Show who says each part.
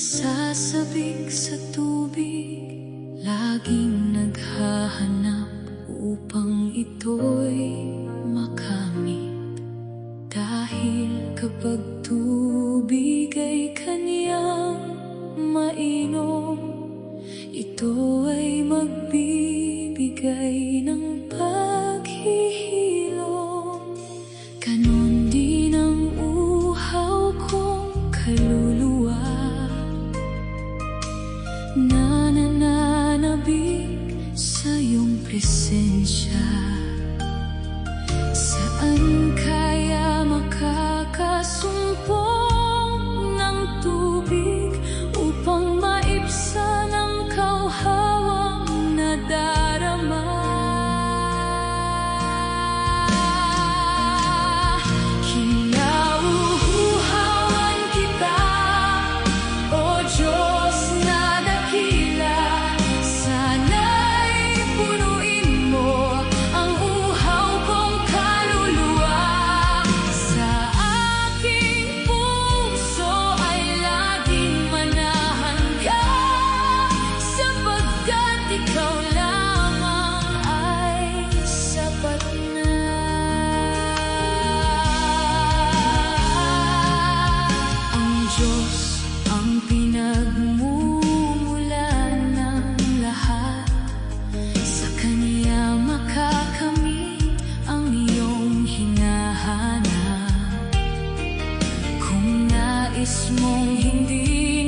Speaker 1: Nasasabik sa tubig, laging naghahanap upang ito'y makamit. Dahil kapag tubig ay kaniyang mainom, ito ay magbibigay ng paghihilom. Ganon din ang uhaw kong kaluluwa, nananabik sa iyong presensya. Saan kaya makakasumpong ng tubig upang maibsan ang kauhawang nadarama? Kinauuhawan kita, O Diyos na dakila. Sana'y punuin mo ang uhaw kong kaluluwa. Sa aking puso ay laging manahan ka, sapagkat ikaw lamang ay sapat na. Ang Diyos ang pinagmumulan ng lahat, sa Kanya makakamit ang iyong hinahanap. Kung nais mong hindi